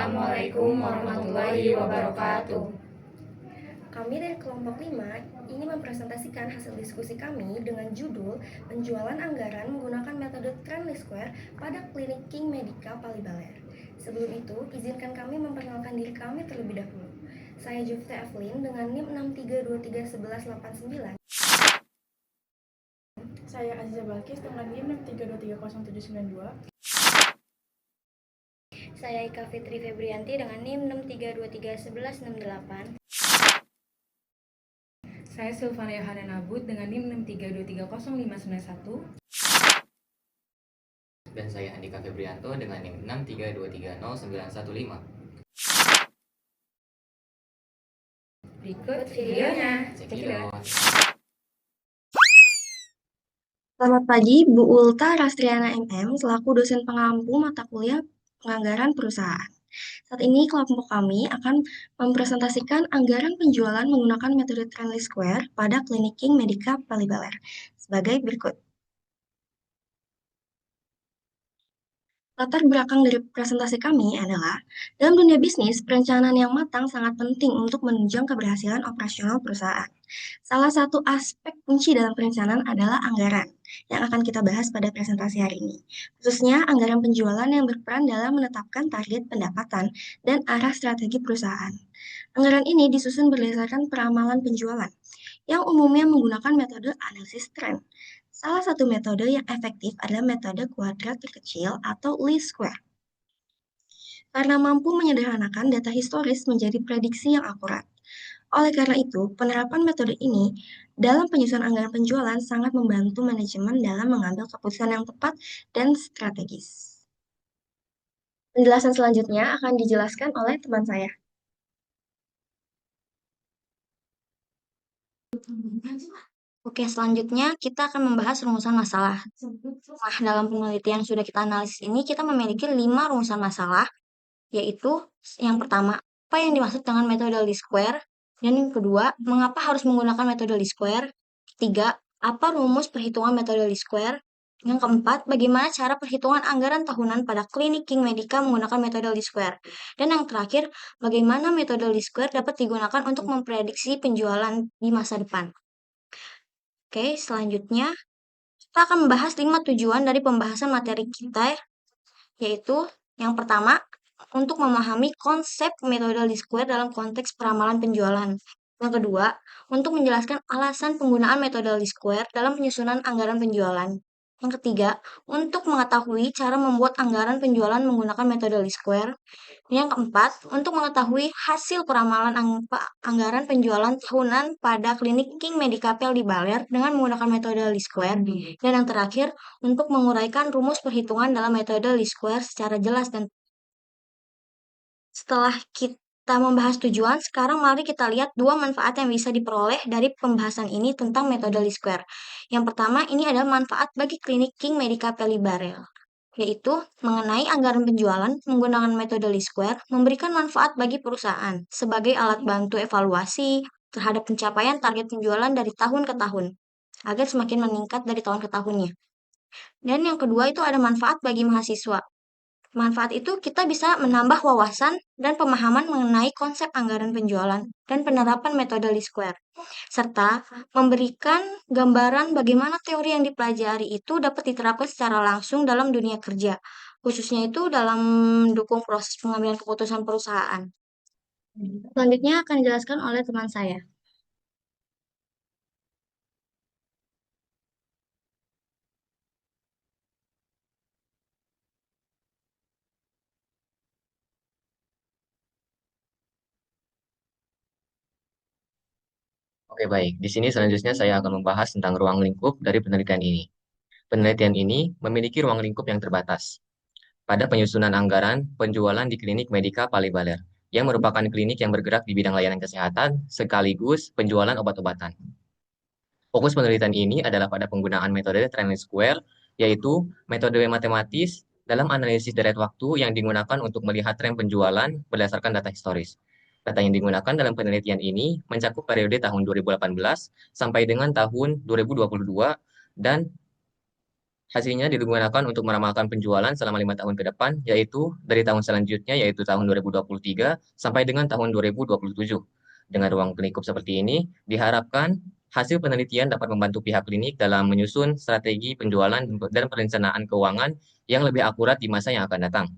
Assalamualaikum warahmatullahi wabarakatuh. Kami dari kelompok 5 ingin mempresentasikan hasil diskusi kami dengan judul Penjualan Anggaran Menggunakan Metode Trenly Square pada Klinik King Medica Palibaler. Sebelum itu, izinkan kami memperkenalkan diri kami terlebih dahulu. Saya Jufte Evelyn dengan NIM 63231189. Saya Aziza Balkis dengan NIM 63230792. Saya Ika Fitri Febrianti dengan NIM 63231168. Saya Silvania Hanenabut dengan NIM 63230591. Dan saya Andika Febrianto dengan NIM 63230915. Berikut videonya. Cekidot. Selamat pagi, Bu Ulta Rastriana MM selaku dosen pengampu mata kuliah penganggaran perusahaan. Saat ini kelompok kami akan mempresentasikan anggaran penjualan menggunakan metode Trenly Square pada Klinik King Medica Palibaler sebagai berikut. Latar belakang dari presentasi kami adalah, dalam dunia bisnis, perencanaan yang matang sangat penting untuk menunjang keberhasilan operasional perusahaan. Salah satu aspek kunci dalam perencanaan adalah anggaran, yang akan kita bahas pada presentasi hari ini. Khususnya anggaran penjualan yang berperan dalam menetapkan target pendapatan dan arah strategi perusahaan. Anggaran ini disusun berdasarkan peramalan penjualan, yang umumnya menggunakan metode analisis tren. Salah satu metode yang efektif adalah metode kuadrat terkecil atau least square. Karena mampu menyederhanakan data historis menjadi prediksi yang akurat. Oleh karena itu, penerapan metode ini dalam penyusunan anggaran penjualan sangat membantu manajemen dalam mengambil keputusan yang tepat dan strategis. Penjelasan selanjutnya akan dijelaskan oleh teman saya. Oke, selanjutnya kita akan membahas rumusan masalah. Nah, dalam penelitian yang sudah kita analisis ini, kita memiliki 5 rumusan masalah, yaitu yang pertama, apa yang dimaksud dengan metode least square? Dan yang kedua, mengapa harus menggunakan metode least square? Ketiga, apa rumus perhitungan metode least square? Yang keempat, bagaimana cara perhitungan anggaran tahunan pada Klinik King Medica menggunakan metode least square? Dan yang terakhir, bagaimana metode least square dapat digunakan untuk memprediksi penjualan di masa depan? Oke, selanjutnya kita akan membahas 5 tujuan dari pembahasan materi kita, yaitu yang pertama, untuk memahami konsep metode least square dalam konteks peramalan penjualan. Yang kedua, untuk menjelaskan alasan penggunaan metode least square dalam penyusunan anggaran penjualan. Yang ketiga, untuk mengetahui cara membuat anggaran penjualan menggunakan metode least square. Yang keempat, untuk mengetahui hasil peramalan anggaran penjualan tahunan pada Klinik King Medica Palibaler dengan menggunakan metode least square. Dan yang terakhir, untuk menguraikan rumus perhitungan dalam metode least square secara jelas dan setelah kita membahas tujuan, sekarang mari kita lihat 2 manfaat yang bisa diperoleh dari pembahasan ini tentang metode least square. Yang pertama, ini adalah manfaat bagi Klinik King Medica Palibaler, yaitu mengenai anggaran penjualan menggunakan metode least square memberikan manfaat bagi perusahaan sebagai alat bantu evaluasi terhadap pencapaian target penjualan dari tahun ke tahun, agar semakin meningkat dari tahun ke tahunnya. Dan yang kedua itu ada manfaat bagi mahasiswa. Manfaat itu kita bisa menambah wawasan dan pemahaman mengenai konsep anggaran penjualan dan penerapan metode least square, serta memberikan gambaran bagaimana teori yang dipelajari itu dapat diterapkan secara langsung dalam dunia kerja, khususnya itu dalam mendukung proses pengambilan keputusan perusahaan. Selanjutnya akan dijelaskan oleh teman saya. Oke, baik. Di sini selanjutnya saya akan membahas tentang ruang lingkup dari penelitian ini. Penelitian ini memiliki ruang lingkup yang terbatas pada penyusunan anggaran penjualan di Klinik Medica Palibaler, yang merupakan klinik yang bergerak di bidang layanan kesehatan sekaligus penjualan obat-obatan. Fokus penelitian ini adalah pada penggunaan metode Trenly Square, yaitu metode matematis dalam analisis deret waktu yang digunakan untuk melihat tren penjualan berdasarkan data historis. Data yang digunakan dalam penelitian ini mencakup periode tahun 2018 sampai dengan tahun 2022 dan Hasilnya digunakan untuk meramalkan penjualan selama 5 tahun ke depan, yaitu dari tahun selanjutnya, yaitu tahun 2023 sampai dengan tahun 2027. Dengan ruang lingkup seperti ini, diharapkan hasil penelitian dapat membantu pihak klinik dalam menyusun strategi penjualan dan perencanaan keuangan yang lebih akurat di masa yang akan datang.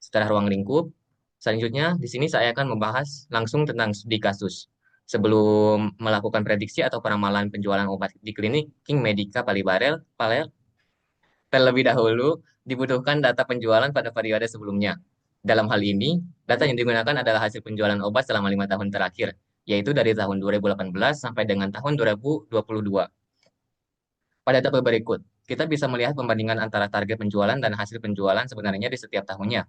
Setelah ruang lingkup, selanjutnya di sini saya akan membahas langsung tentang studi kasus. Sebelum melakukan prediksi atau peramalan penjualan obat di klinik King Medica Palibarel, terlebih dahulu, dibutuhkan data penjualan pada periode sebelumnya. Dalam hal ini, data yang digunakan adalah hasil penjualan obat selama 5 tahun terakhir, yaitu dari tahun 2018 sampai dengan tahun 2022. Pada tabel berikut, kita bisa melihat pembandingan antara target penjualan dan hasil penjualan sebenarnya di setiap tahunnya.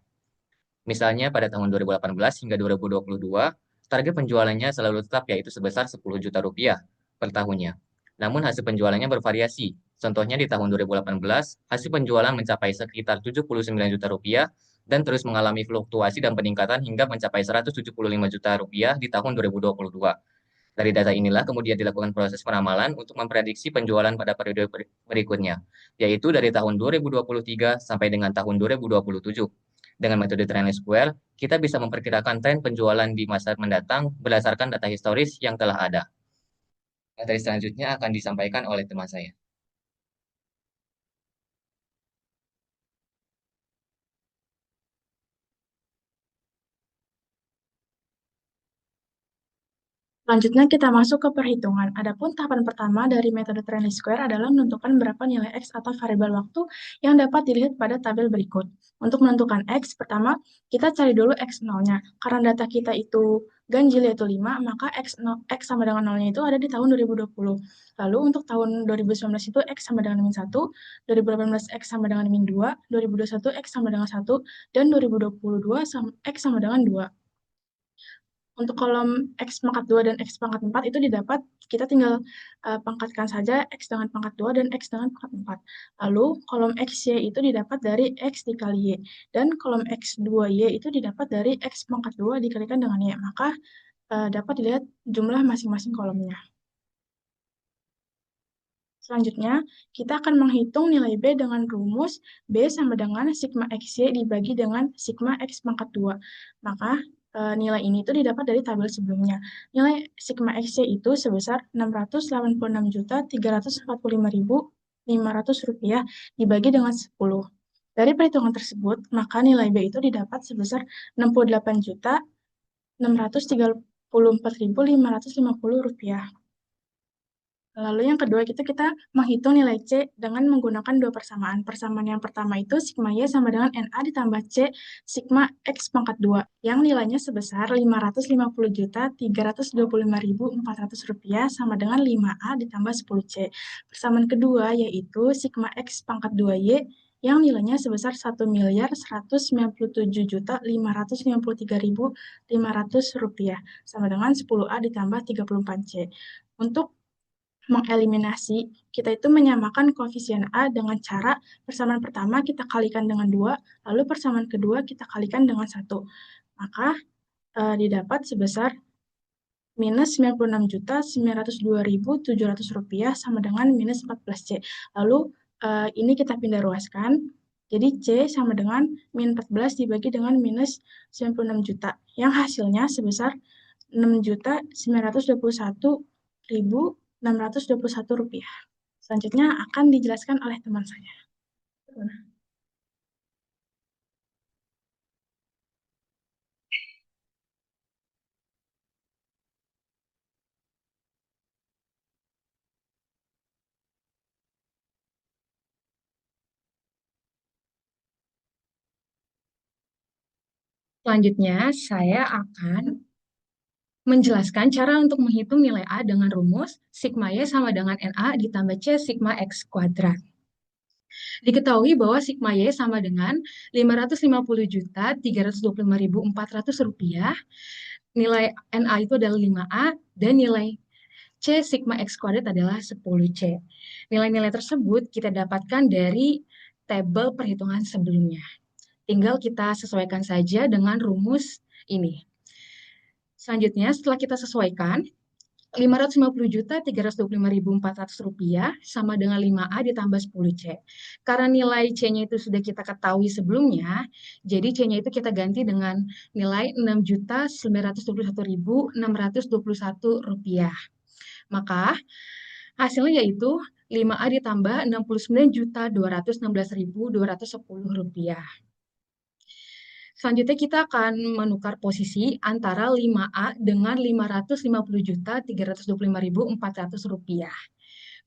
Misalnya pada tahun 2018 hingga 2022, target penjualannya selalu tetap yaitu sebesar 10 juta rupiah per tahunnya. Namun hasil penjualannya bervariasi. Contohnya di tahun 2018, hasil penjualan mencapai sekitar 79 juta rupiah dan terus mengalami fluktuasi dan peningkatan hingga mencapai 175 juta rupiah di tahun 2022. Dari data inilah kemudian dilakukan proses peramalan untuk memprediksi penjualan pada periode berikutnya, yaitu dari tahun 2023 sampai dengan tahun 2027. Dengan metode Trend Square, kita bisa memperkirakan tren penjualan di masa mendatang berdasarkan data historis yang telah ada. Materi selanjutnya akan disampaikan oleh teman saya. Selanjutnya kita masuk ke perhitungan. Adapun tahapan pertama dari metode Trend Square adalah menentukan berapa nilai X atau variabel waktu yang dapat dilihat pada tabel berikut. Untuk menentukan X, pertama kita cari dulu X0-nya. Karena data kita itu ganjil yaitu 5, maka X sama dengan 0-nya itu ada di tahun 2020. Lalu untuk tahun 2019 itu X sama dengan min 1, 2018 X sama dengan min 2, 2021 X sama dengan 1, dan 2022 X sama dengan 2. Untuk kolom X pangkat 2 dan X pangkat 4 itu didapat, kita tinggal pangkatkan saja X dengan pangkat 2 dan X dengan pangkat 4. Lalu kolom XY itu didapat dari X dikali Y. Dan kolom X2Y itu didapat dari X pangkat 2 dikalikan dengan Y. Maka dapat dilihat jumlah masing-masing kolomnya. Selanjutnya, kita akan menghitung nilai B dengan rumus B sama dengan sigma XY dibagi dengan sigma X pangkat 2. Maka nilai ini itu didapat dari tabel sebelumnya. Nilai sigma XY itu sebesar 686.345.500 rupiah dibagi dengan 10. Dari perhitungan tersebut, maka nilai B itu didapat sebesar 68.634.550 rupiah. Lalu yang kedua kita menghitung nilai C dengan menggunakan dua persamaan. Persamaan yang pertama itu sigma Y sama dengan NA ditambah C sigma X pangkat 2 yang nilainya sebesar 550.325.400 rupiah sama dengan 5A ditambah 10C. Persamaan kedua yaitu sigma X pangkat 2Y yang nilainya sebesar 1.197.553.500 rupiah sama dengan 10A ditambah 34C. Untuk mengeliminasi, kita itu menyamakan koefisien A dengan cara persamaan pertama kita kalikan dengan 2, lalu persamaan kedua kita kalikan dengan 1. Maka didapat sebesar minus 96.902.700 rupiah sama dengan minus 14C. Lalu ini kita pindah ruaskan, jadi C sama dengan min 14 dibagi dengan minus 96 juta, yang hasilnya sebesar 6.921.621 rupiah. Selanjutnya akan dijelaskan oleh teman saya. Selanjutnya, saya akan menjelaskan cara untuk menghitung nilai A dengan rumus sigma Y sama dengan NA ditambah C sigma X kuadrat. Diketahui bahwa sigma Y sama dengan 550.325.400 rupiah, nilai NA itu adalah 5A, dan nilai C sigma X kuadrat adalah 10C. Nilai-nilai tersebut kita dapatkan dari tabel perhitungan sebelumnya. Tinggal kita sesuaikan saja dengan rumus ini. Selanjutnya, setelah kita sesuaikan, Rp550.325.400 sama dengan 5A ditambah 10C. Karena nilai C-nya itu sudah kita ketahui sebelumnya, jadi C-nya itu kita ganti dengan nilai Rp6.921.621. Maka hasilnya yaitu 5A ditambah Rp69.216.210. Selanjutnya kita akan menukar posisi antara 5A dengan Rp550.325.400.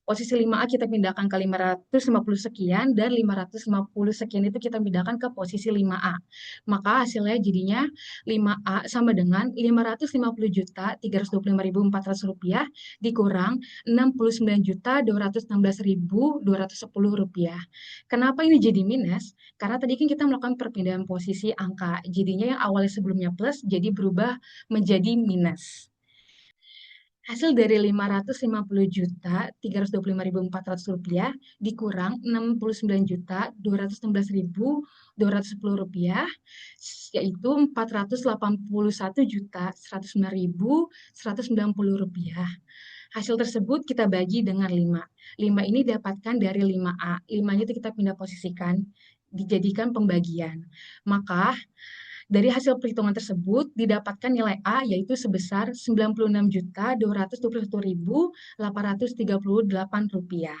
Posisi 5A kita pindahkan ke 550 sekian, dan 550 sekian itu kita pindahkan ke posisi 5A. Maka hasilnya jadinya 5A sama dengan Rp550.325.400 dikurang Rp69.216.210. Kenapa ini jadi minus? Karena tadi kan kita melakukan perpindahan posisi angka, jadinya yang awalnya sebelumnya plus jadi berubah menjadi minus. Hasil dari Rp550.325.400 dikurang Rp69.216.210, yaitu Rp481.109.190. Hasil tersebut kita bagi dengan 5. 5 ini dapatkan dari 5A. 5-nya itu kita pindah posisikan, dijadikan pembagian. Maka dari hasil perhitungan tersebut didapatkan nilai A yaitu sebesar Rp96.227.838.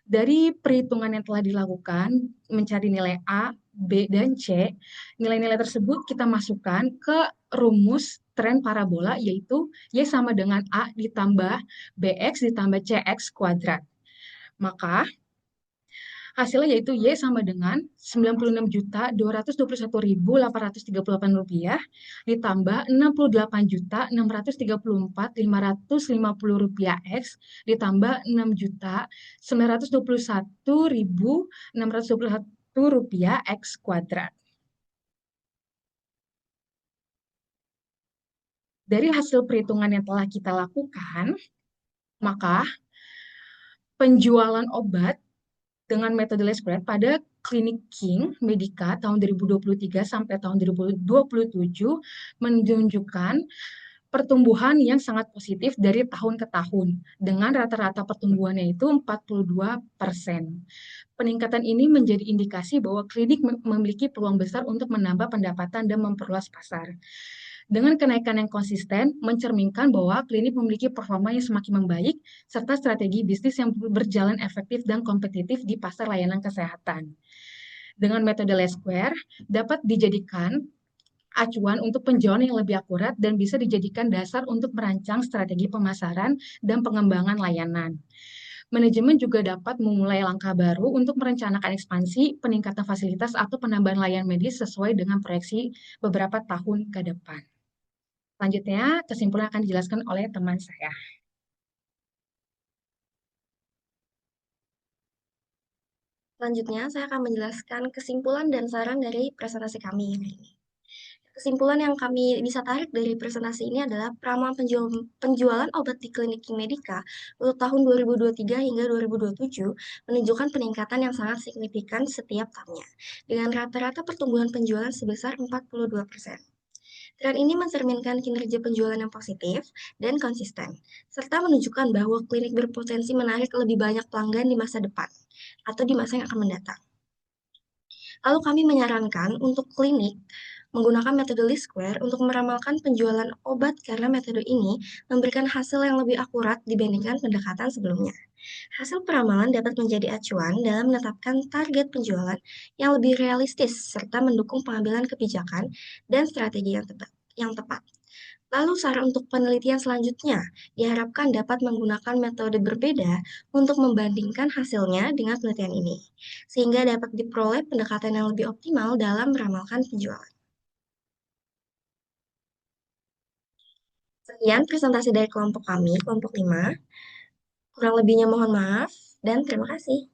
Dari perhitungan yang telah dilakukan mencari nilai A, B, dan C, nilai-nilai tersebut kita masukkan ke rumus tren parabola yaitu Y sama dengan A ditambah BX ditambah CX kuadrat. Maka hasilnya yaitu Y sama dengan Rp96.221.838 ditambah Rp68.634.550 X ditambah Rp6.921.621 X kuadrat. Dari hasil perhitungan yang telah kita lakukan, maka penjualan obat dengan metode least square pada klinik King Medica tahun 2023 sampai tahun 2027 menunjukkan pertumbuhan yang sangat positif dari tahun ke tahun dengan rata-rata pertumbuhannya itu 42%. Peningkatan ini menjadi indikasi bahwa klinik memiliki peluang besar untuk menambah pendapatan dan memperluas pasar. Dengan kenaikan yang konsisten, mencerminkan bahwa klinik memiliki performa yang semakin membaik, serta strategi bisnis yang berjalan efektif dan kompetitif di pasar layanan kesehatan. Dengan metode least square, dapat dijadikan acuan untuk penjualan yang lebih akurat dan bisa dijadikan dasar untuk merancang strategi pemasaran dan pengembangan layanan. Manajemen juga dapat memulai langkah baru untuk merencanakan ekspansi, peningkatan fasilitas, atau penambahan layanan medis sesuai dengan proyeksi beberapa tahun ke depan. Selanjutnya, kesimpulan akan dijelaskan oleh teman saya. Selanjutnya, saya akan menjelaskan kesimpulan dan saran dari presentasi kami hari ini. Kesimpulan yang kami bisa tarik dari presentasi ini adalah ramalan penjualan obat di klinik King Medica untuk tahun 2023 hingga 2027 menunjukkan peningkatan yang sangat signifikan setiap tahunnya, dengan rata-rata pertumbuhan penjualan sebesar 42%. Tren ini mencerminkan kinerja penjualan yang positif dan konsisten, serta menunjukkan bahwa klinik berpotensi menarik lebih banyak pelanggan di masa depan atau di masa yang akan mendatang. Lalu kami menyarankan untuk klinik menggunakan metode least square untuk meramalkan penjualan obat karena metode ini memberikan hasil yang lebih akurat dibandingkan pendekatan sebelumnya. Hasil peramalan dapat menjadi acuan dalam menetapkan target penjualan yang lebih realistis serta mendukung pengambilan kebijakan dan strategi yang tepat. Lalu saran untuk penelitian selanjutnya diharapkan dapat menggunakan metode berbeda untuk membandingkan hasilnya dengan penelitian ini, sehingga dapat diperoleh pendekatan yang lebih optimal dalam meramalkan penjualan. Sekian presentasi dari kelompok kami, kelompok 5. Kurang lebihnya mohon maaf, dan terima kasih.